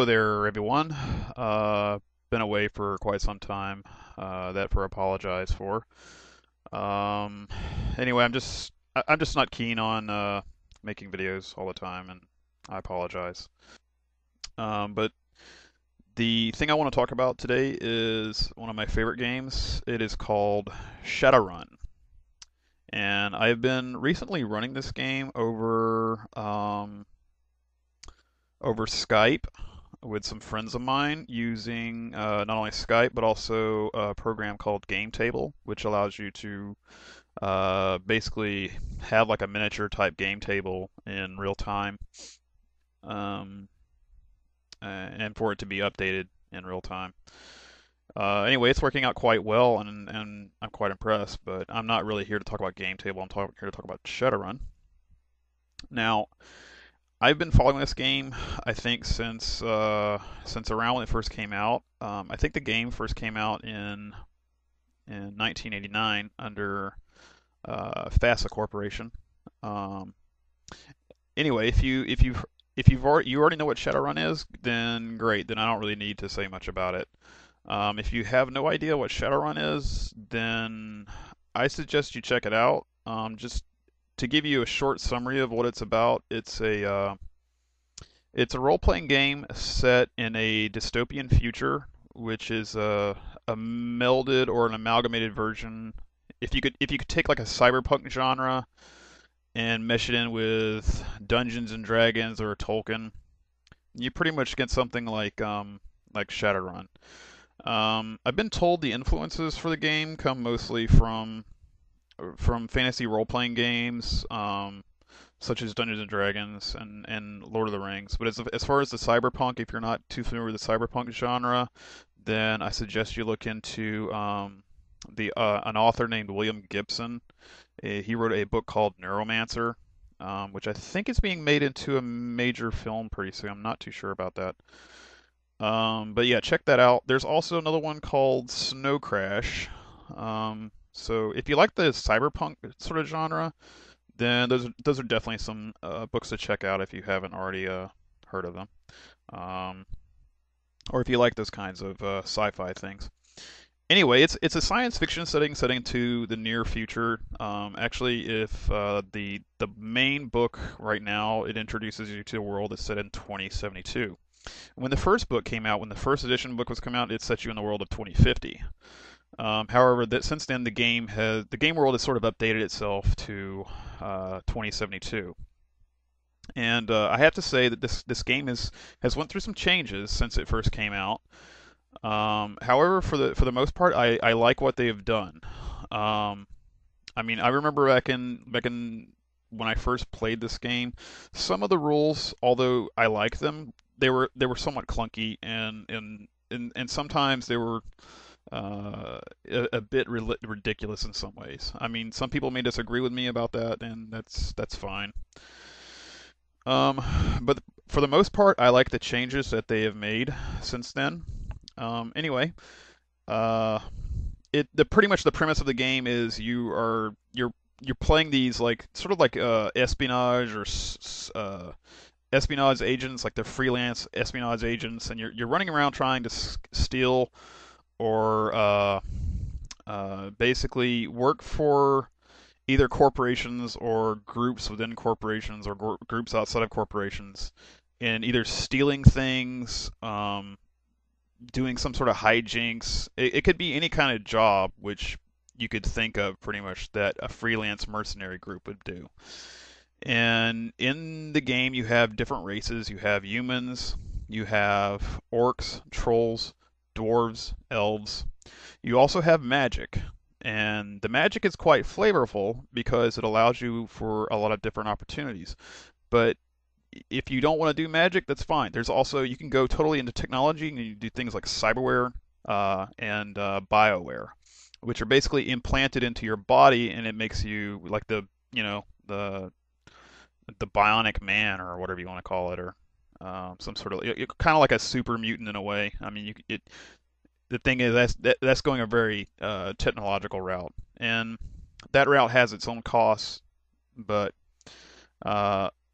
there, everyone. Been away for quite some time. That for apologize for. Um, anyway, I'm just not keen on making videos all the time, and I apologize. But the thing I want to talk about today is one of my favorite games. It is called Shadowrun, and I've been recently running this game over Skype with some friends of mine using not only Skype but also a program called Game Table, which allows you to basically have like a miniature type game table in real time, um, and for it to be updated in real time. Anyway, it's working out quite well, and I'm quite impressed. But I'm not really here to talk about Game Table. Here to talk about Shadowrun. Now, I've been following this game, I think, since around when it first came out. I think the game first came out in 1989 under FASA Corporation. Um, anyway, you already know what Shadowrun is, then great. Then I don't really need to say much about it. If you have no idea what Shadowrun is, then I suggest you check it out. Just to give you a short summary of what it's about, it's a role-playing game set in a dystopian future, which is a melded or an amalgamated version. If you could take like a cyberpunk genre and mesh it in with Dungeons and Dragons or Tolkien, you pretty much get something like Shadowrun. I've been told the influences for the game come mostly from fantasy role-playing games, such as Dungeons and Dragons and Lord of the Rings. But as far as the cyberpunk, if you're not too familiar with the cyberpunk genre, then I suggest you look into the an author named William Gibson. He wrote a book called Neuromancer, which I think is being made into a major film pretty soon. I'm not too sure about that. But yeah, check that out. There's also another one called Snow Crash. So if you like the cyberpunk sort of genre, then those are definitely some books to check out if you haven't already heard of them, um, or if you like those kinds of sci-fi things. Anyway, it's a science fiction setting to the near future. Actually, if the main book right now, it introduces you to a world that's set in 2072. When the first book came out, when the first edition book was come out, it set you in the world of 2050. However, that since then the game world has sort of updated itself to 2072, and I have to say that this game has went through some changes since it first came out. However, for the most part, I like what they have done. Um, I mean, I remember back in when I first played this game, some of the rules, although I like them, they were somewhat clunky and sometimes they were a bit ridiculous in some ways. I mean, some people may disagree with me about that, and that's fine. Um, but for the most part, I like the changes that they have made since then. Anyway, uh, the pretty much the premise of the game is you're playing these like sort of like espionage or espionage agents, like they're freelance espionage agents, and you're running around trying to steal or basically work for either corporations or groups within corporations or groups outside of corporations in either stealing things, doing some sort of hijinks. It could be any kind of job which you could think of pretty much that a freelance mercenary group would do. And in the game, you have different races. You have humans, you have orcs, trolls, dwarves, elves. You also have magic. And the magic is quite flavorful because it allows you for a lot of different opportunities. But if you don't want to do magic, that's fine. There's also, you can go totally into technology and you do things like cyberware and bioware, which are basically implanted into your body, and it makes you like the bionic man or whatever you want to call it, or some sort of kind of like a super mutant in a way. I mean, the thing is that's going a very technological route, and that route has its own costs. But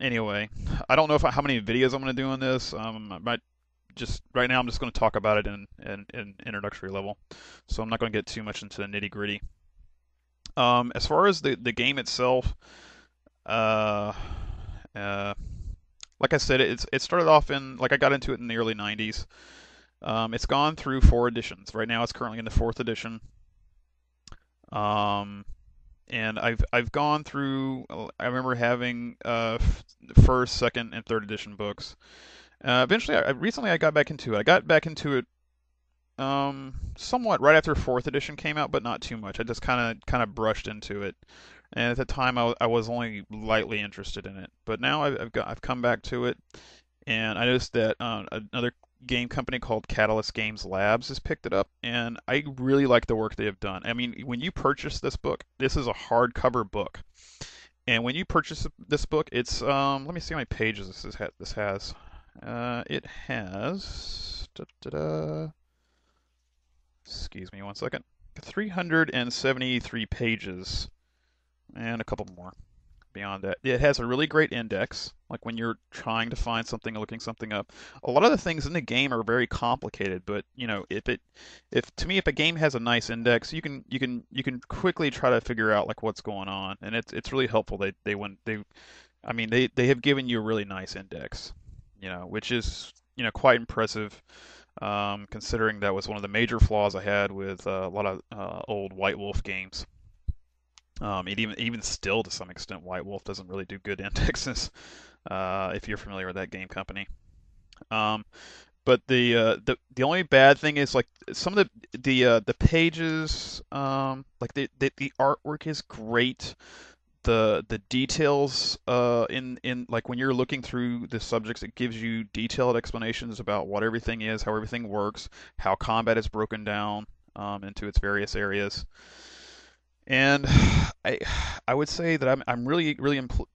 anyway, I don't know how many videos I'm going to do on this. I might just right now I'm just going to talk about it in introductory level, so I'm not going to get too much into the nitty gritty. As far as the game itself, uh, uh, like I said, it started off in like I got into it in the early '90s. It's gone through four editions. Right now, it's currently in the fourth edition. Um, and I've gone through. I remember having first, second, and third edition books. Eventually, recently I got back into it. I got back into it somewhat right after fourth edition came out, but not too much. I just kind of brushed into it, and at the time I was only lightly interested in it. But now I've come back to it, and I noticed that another game company called Catalyst Games Labs has picked it up, and I really like the work they have done. I mean, when you purchase this book, this is a hardcover book, and when you purchase this book, it's let me see how many pages this has. It has. Da-da-da. Excuse me one second. 373 pages and a couple more beyond that. It has a really great index, like when you're trying to find something or looking something up. A lot of the things in the game are very complicated, but you know, if to me if a game has a nice index, you can quickly try to figure out like what's going on, and it's really helpful. I mean they have given you a really nice index, you know, which is quite impressive. Considering that was one of the major flaws I had with a lot of old White Wolf games. Even still, to some extent, White Wolf doesn't really do good indexes. If you're familiar with that game company. Um, but the only bad thing is like some of the pages, like the artwork is great. The details in like when you're looking through the subjects, it gives you detailed explanations about what everything is, how everything works, how combat is broken down into its various areas. And I I would say that I'm really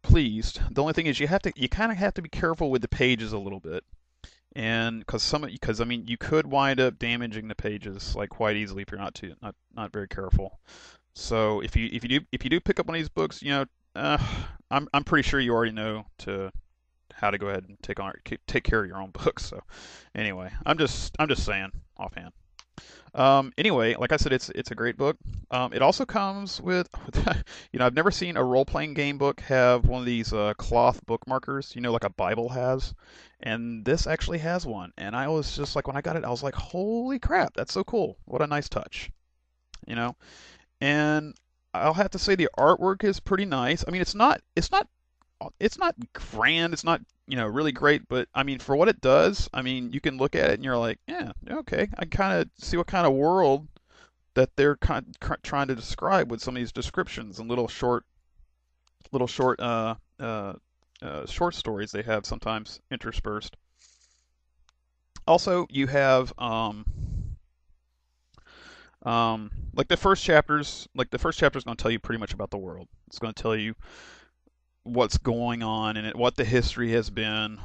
pleased. The only thing is you kind of have to be careful with the pages a little bit, and because I mean you could wind up damaging the pages like quite easily if you're not very careful. So if you do pick up one of these books, uh, I'm pretty sure you already know to how to go ahead and take care of your own books. So anyway, I'm just saying offhand. Anyway, like I said, it's a great book. It also comes with, I've never seen a role-playing game book have one of these cloth bookmarkers, like a Bible has, and this actually has one. And I was just like, when I got it, I was like, holy crap, that's so cool! What a nice touch, you know. And I'll have to say the artwork is pretty nice. I mean, it's not grand, it's not really great, but I mean for what it does, I mean you can look at it and you're like, yeah, okay, I kind of see what kind of world that they're trying to describe with some of these descriptions and little short short stories they have sometimes interspersed. Also, you have like the first chapter is going to tell you pretty much about the world. It's going to tell you what's going on in it, what the history has been,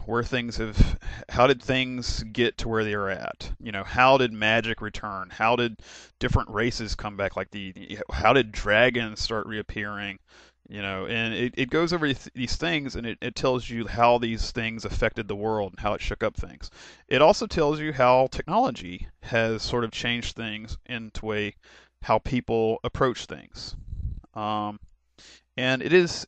how did things get to where they're at? How did magic return? How did different races come back? Like how did dragons start reappearing? And it goes over these things, and it tells you how these things affected the world and how it shook up things. It also tells you how technology has sort of changed things into how people approach things. Um, and it is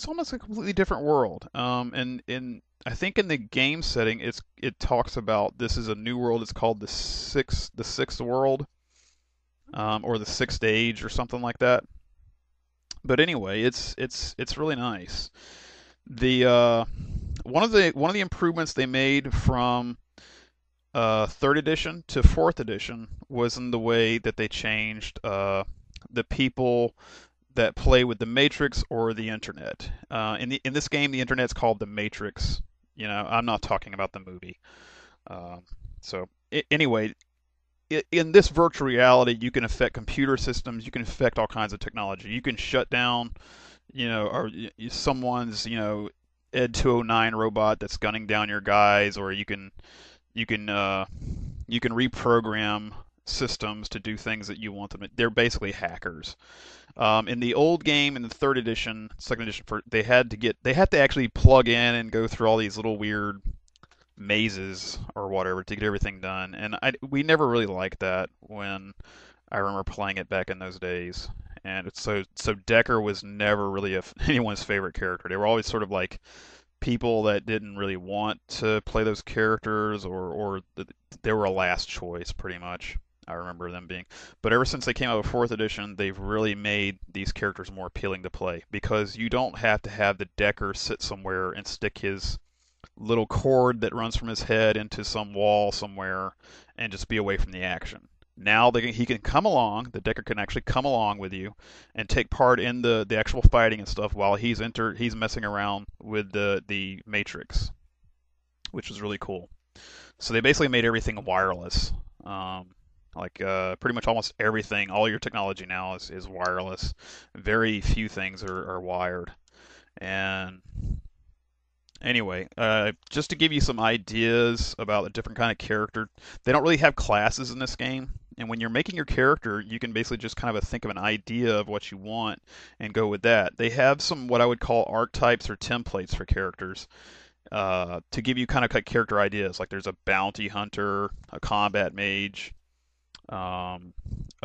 almost a completely different world. And I think in the game setting, it talks about this is a new world. It's called the sixth world, or the sixth age, or something like that. But anyway, it's really nice. The one of the improvements they made from third edition to fourth edition was in the way that they changed the people that play with the Matrix or the internet. In this game, the internet's called the Matrix. I'm not talking about the movie. Um, anyway, in this virtual reality, you can affect computer systems. You can affect all kinds of technology. You can shut down, or someone's, Ed 209 robot that's gunning down your guys, or you can you can reprogram systems to do things that you want them to. They're basically hackers. In the old game, in the third edition, second edition, they had to actually plug in and go through all these little weird mazes or whatever to get everything done. And we never really liked that when I remember playing it back in those days. And it's so Decker was never really anyone's favorite character. They were always sort of like people that didn't really want to play those characters, or they were a last choice pretty much. I remember them being. But ever since they came out with fourth edition, they've really made these characters more appealing to play because you don't have to have the Decker sit somewhere and stick his little cord that runs from his head into some wall somewhere and just be away from the action. Now he can come along, the Decker can actually come along with you and take part in the actual fighting and stuff while he's messing around with the Matrix, which is really cool. So they basically made everything wireless. Pretty much almost everything, all your technology now is wireless. Very few things are wired. And anyway, just to give you some ideas about a different kind of character, they don't really have classes in this game. And when you're making your character, you can basically just kind of think of an idea of what you want and go with that. They have some what I would call archetypes or templates for characters to give you kind of character ideas. Like there's a bounty hunter, a combat mage, a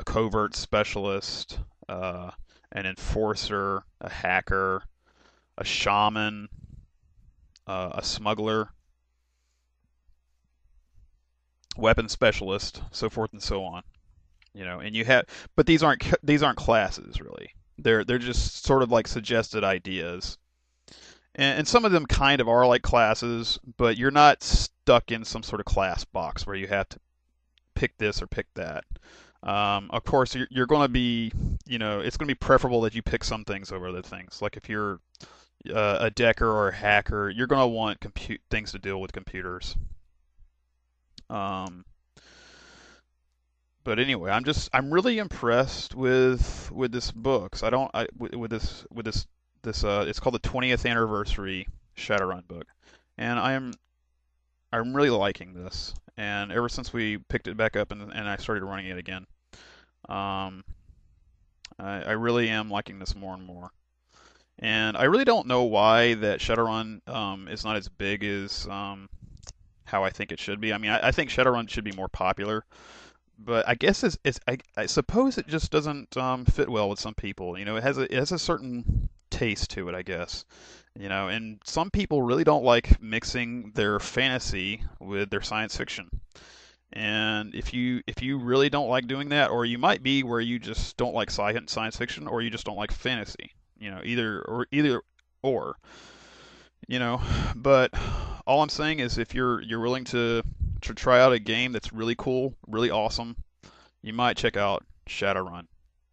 covert specialist, an enforcer, a hacker, a shaman, a smuggler, weapon specialist, so forth and so on. And but these aren't classes really. They're just sort of like suggested ideas, and some of them kind of are like classes, but you're not stuck in some sort of class box where you have to pick this or pick that. Of course, you're going to be, it's going to be preferable that you pick some things over other things. Like if you're a decker or a hacker, you're going to want things to deal with computers. Um, but anyway, I'm really impressed with this book. So I don't I, with this it's called the 20th anniversary Shadowrun book, and I'm really liking this. And ever since we picked it back up and I started running it again, um, I really am liking this more and more. And I really don't know why that Shadowrun is not as big as how I think it should be. I mean, I think Shadowrun should be more popular, but I guess I suppose it just doesn't fit well with some people. It has a certain taste to it, I guess. And some people really don't like mixing their fantasy with their science fiction. And if you really don't like doing that, or you might be where you just don't like science fiction, or you just don't like fantasy. Either or. you know. But all I'm saying is, if you're willing to try out a game that's really cool, really awesome, you might check out Shadowrun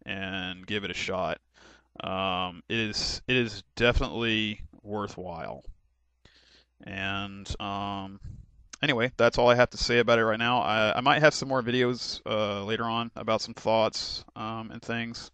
and give it a shot. It is definitely worthwhile. And anyway, that's all I have to say about it right now. I might have some more videos later on about some thoughts and things.